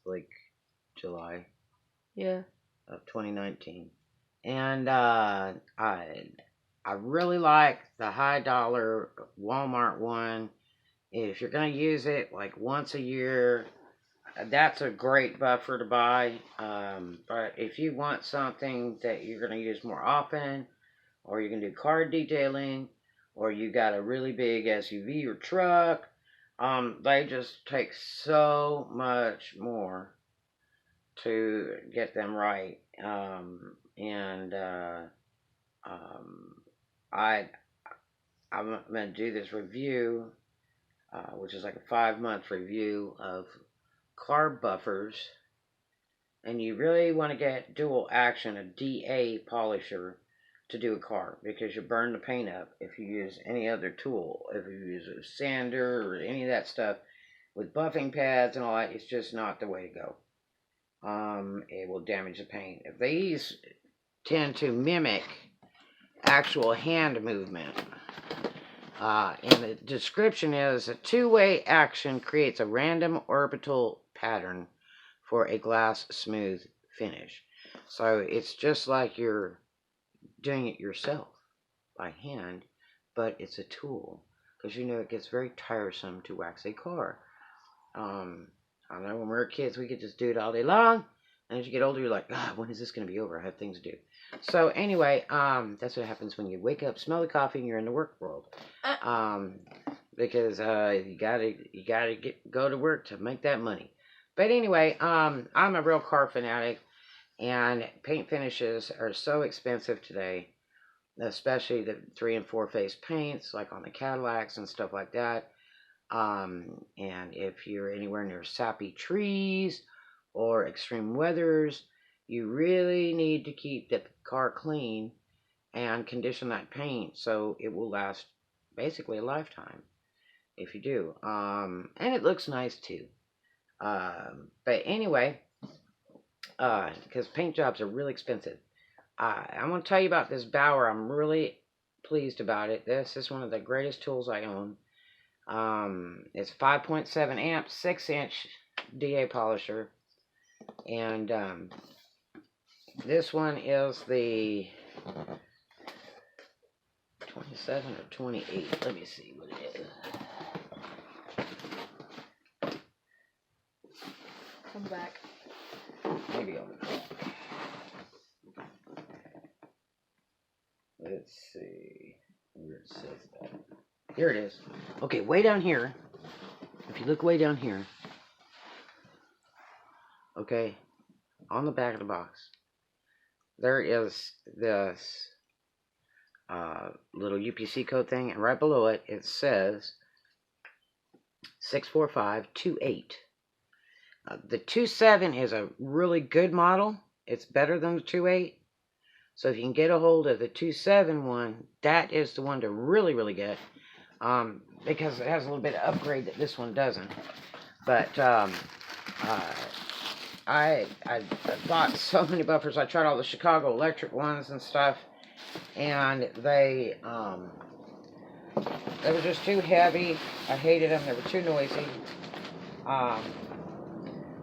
like July Yeah. of 2019. And I really like the high dollar Walmart one. If you're gonna use it like once a year, that's a great buffer to buy. But if you want something that you're gonna use more often, or you can do car detailing, or you got a really big SUV or truck, they just take so much more to get them right. And um, I I'm gonna do this review, which is like a 5 month review of car buffers, and you really want to get dual action, a DA polisher, to do a car because you burn the paint up if you use any other tool. If you use a sander or any of that stuff with buffing pads and all that, it's just not the way to go. It will damage the paint. If these tend to mimic actual hand movement, and the description is a two-way action creates a random orbital pattern for a glass smooth finish. So it's just like you're doing it yourself by hand, but it's a tool because you know it gets very tiresome to wax a car. Um, I know when we were kids, we could just do it all day long. And as you get older, you're like, ah, when is this going to be over? I have things to do. So anyway, that's what happens when you wake up, smell the coffee, and you're in the work world. Um, because you gotta go to work to make that money. But anyway, I'm a real car fanatic, and paint finishes are so expensive today, especially the 3 and 4 phase paints, like on the Cadillacs and stuff like that. And if you're anywhere near sappy trees or extreme weathers, you really need to keep the car clean and condition that paint so it will last basically a lifetime if you do. And it looks nice too. But anyway, because paint jobs are really expensive. I want to tell you about this Bauer. I'm really pleased about it. This is one of the greatest tools I own. It's 5.7 amp, 6-inch DA polisher, and this one is the 27 or 28. Let me see what it is. Come back. Maybe I'll. Let's see where it says that. Here it is. Okay, way down here. If you look way down here, okay, on the back of the box, there is this little UPC code thing, and right below it, it says 64528. The 27 is a really good model. It's better than the 28. So if you can get a hold of the 27 one, that is the one to really, really get. Because it has a little bit of upgrade that this one doesn't. But I bought so many buffers. I tried all the Chicago Electric ones and stuff, and they were just too heavy. I hated them. They were too noisy.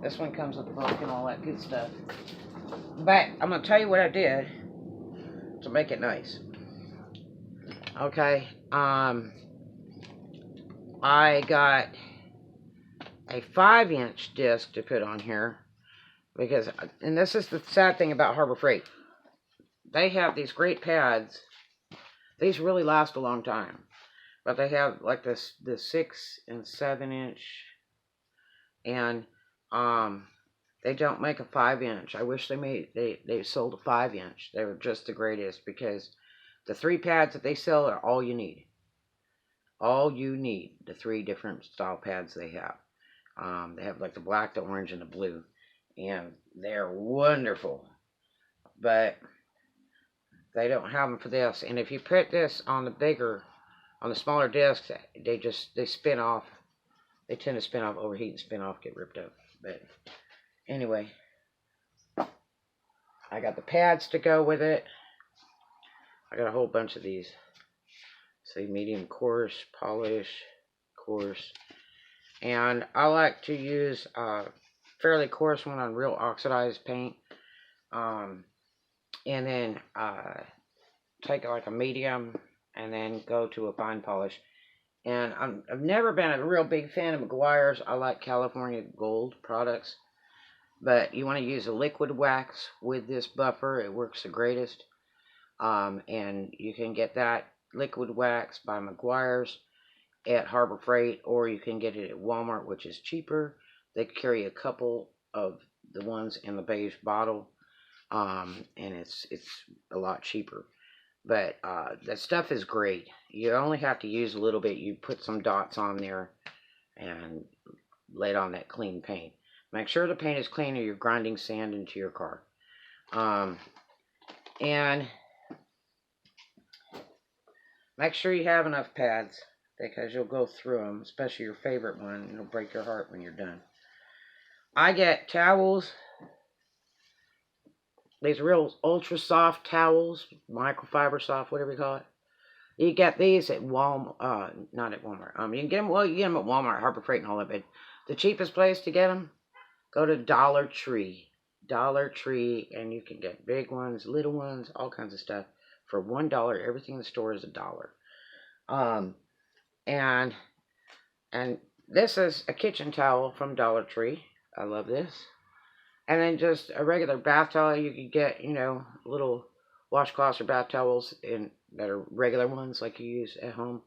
This one comes with the book and all that good stuff. But I'm gonna tell you what I did to make it nice. Okay. I got a 5-inch disc to put on here because, and this is the sad thing about Harbor Freight. They have these great pads. These really last a long time, but they have like this 6 and 7-inch, and they don't make a 5-inch. I wish they sold a 5-inch. They were just the greatest because the 3 pads that they sell are all you need. All you need, the 3 different style pads they have. They have like the black, the orange, and the blue, and they're wonderful. But they don't have them for this. And if you put this on the smaller discs, they spin off. They tend to spin off, overheat, and spin off, get ripped up. But anyway, I got the pads to go with it. I got a whole bunch of these. See, medium coarse, polish, coarse. And I like to use fairly coarse one on real oxidized paint. And then take like a medium and then go to a fine polish. And I've never been a real big fan of Meguiar's. I like California Gold products. But you want to use a liquid wax with this buffer. It works the greatest. And you can get that liquid wax by Meguiar's at Harbor Freight, or you can get it at Walmart, which is cheaper. They carry a couple of the ones in the beige bottle, and it's a lot cheaper. But the stuff is great. You only have to use a little bit. You put some dots on there and lay it on that clean paint. Make sure the paint is clean or you're grinding sand into your car. And make sure you have enough pads because you'll go through them, especially your favorite one, and it'll break your heart when you're done. I get towels, these real ultra soft towels, microfiber soft, whatever you call it. You get these at Walmart, not at Walmart. You can get them. Well, you get them at Walmart, Harbor Freight, and all that. But the cheapest place to get them, go to Dollar Tree. Dollar Tree, and you can get big ones, little ones, all kinds of stuff for $1. Everything in the store is $1. And this is a kitchen towel from Dollar Tree. I love this. And then just a regular bath towel. You could get, little washcloths or bath towels that are regular ones like you use at home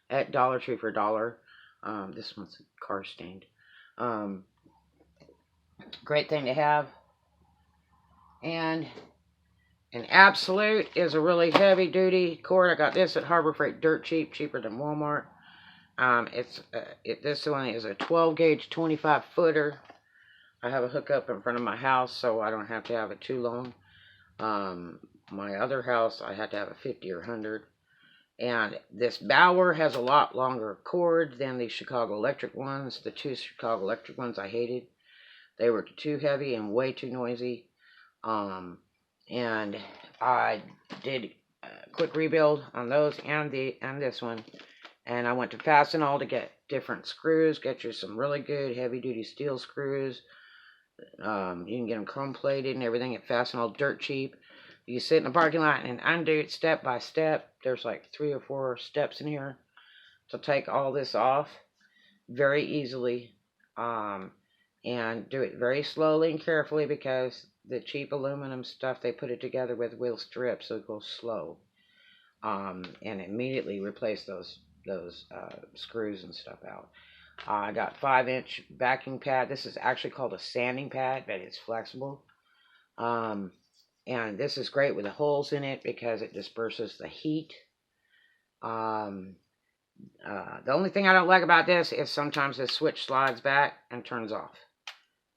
at Dollar Tree for $1. This one's car stained. Great thing to have. And an Absolute is a really heavy duty cord. I got this at Harbor Freight, dirt cheap, cheaper than Walmart. This one is a 12 gauge 25 footer. I have a hookup in front of my house, so I don't have to have it too long. My other house, I had to have a 50 or 100. And this Bauer has a lot longer cord than the Chicago Electric ones. The two Chicago Electric ones I hated. They were too heavy and way too noisy. And I did a quick rebuild on those and this one. And I went to Fastenal to get different screws. Get you some really good heavy-duty steel screws. You can get them chrome-plated and everything at Fastenal, dirt cheap. You sit in the parking lot and undo it step by step. There's like 3 or 4 steps in here to take all this off very easily. And do it very slowly and carefully because the cheap aluminum stuff, they put it together with will strip, so it goes slow. And immediately replace those screws and stuff out. I got 5-inch backing pad. This is actually called a sanding pad, but it's flexible. And this is great with the holes in it because it disperses the heat. The only thing I don't like about this is sometimes the switch slides back and turns off.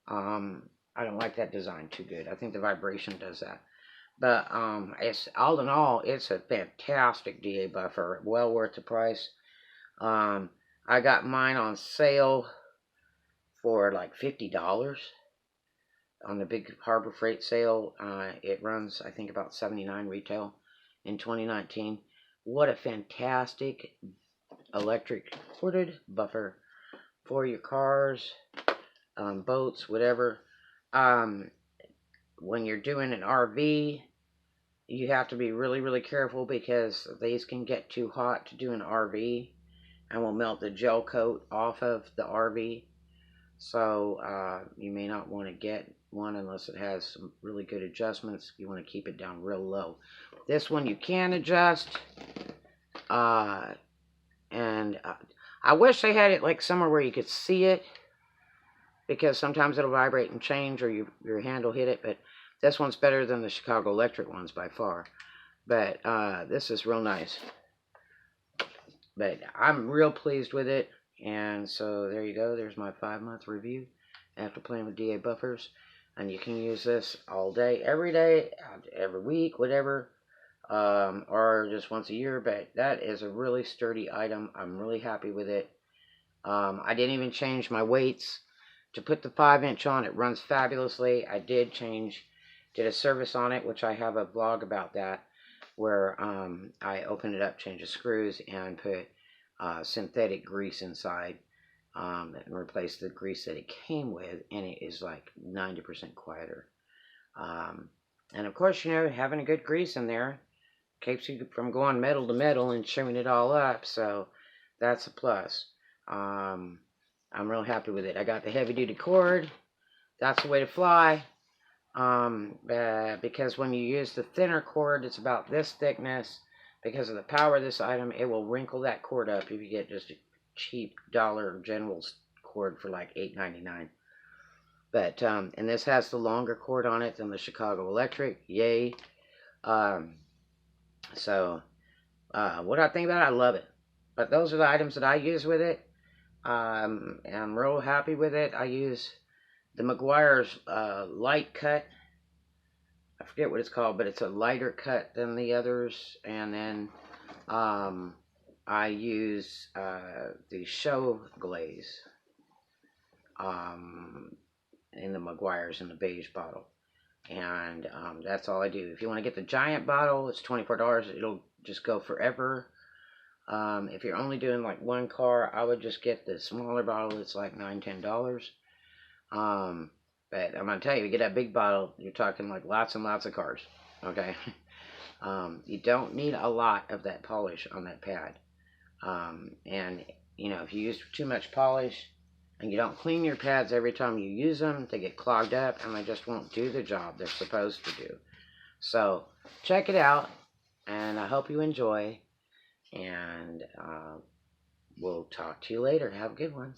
I don't like that design too good. I think the vibration does that. But it's all in all, it's a fantastic DA buffer. Well worth the price. I got mine on sale for like $50 on the big Harbor Freight sale. It runs, I think, about $79 retail in 2019. What a fantastic electric corded buffer for your cars, boats, whatever. When you're doing an RV, you have to be really, really careful because these can get too hot to do an RV and will melt the gel coat off of the RV. So you may not want to get one unless it has some really good adjustments. You want to keep it down real low. This one you can adjust. And I wish they had it like somewhere where you could see it, because sometimes it'll vibrate and change, or your hand will hit it. But this one's better than the Chicago Electric ones by far. But this is real nice. But I'm real pleased with it. And so there you go. There's my 5-month review after playing with DA buffers. And you can use this all day, every week, whatever. Or just once a year. But that is a really sturdy item. I'm really happy with it. I didn't even change my weights to put the 5-inch on. It runs fabulously. I did a service on it, which I have a blog about that, where I opened it up, changed the screws, and put synthetic grease inside and replace the grease that it came with, and it is like 90% quieter. And of course, having a good grease in there keeps you from going metal to metal and chewing it all up, so that's a plus. I'm real happy with it. I got the heavy duty cord. That's the way to fly. Because when you use the thinner cord, it's about this thickness. Because of the power of this item, it will wrinkle that cord up if you get just a cheap Dollar General's cord for like $8.99. But and this has the longer cord on it than the Chicago Electric. Yay! So what do I think about it? I love it. But those are the items that I use with it. I'm real happy with it. I use the Meguiar's light cut. I forget what it's called, but it's a lighter cut than the others. And then I use the Show Glaze in the Meguiar's in the beige bottle. And that's all I do. If you want to get the giant bottle, it's $24. It'll just go forever. If you're only doing like one car, I would just get the smaller bottle. It's like $9, $10. But I'm going to tell you, you get that big bottle, you're talking like lots and lots of cars. Okay? You don't need a lot of that polish on that pad. And, if you use too much polish and you don't clean your pads every time you use them, they get clogged up and they just won't do the job they're supposed to do. So, check it out, and I hope you enjoy. And we'll talk to you later. Have a good one.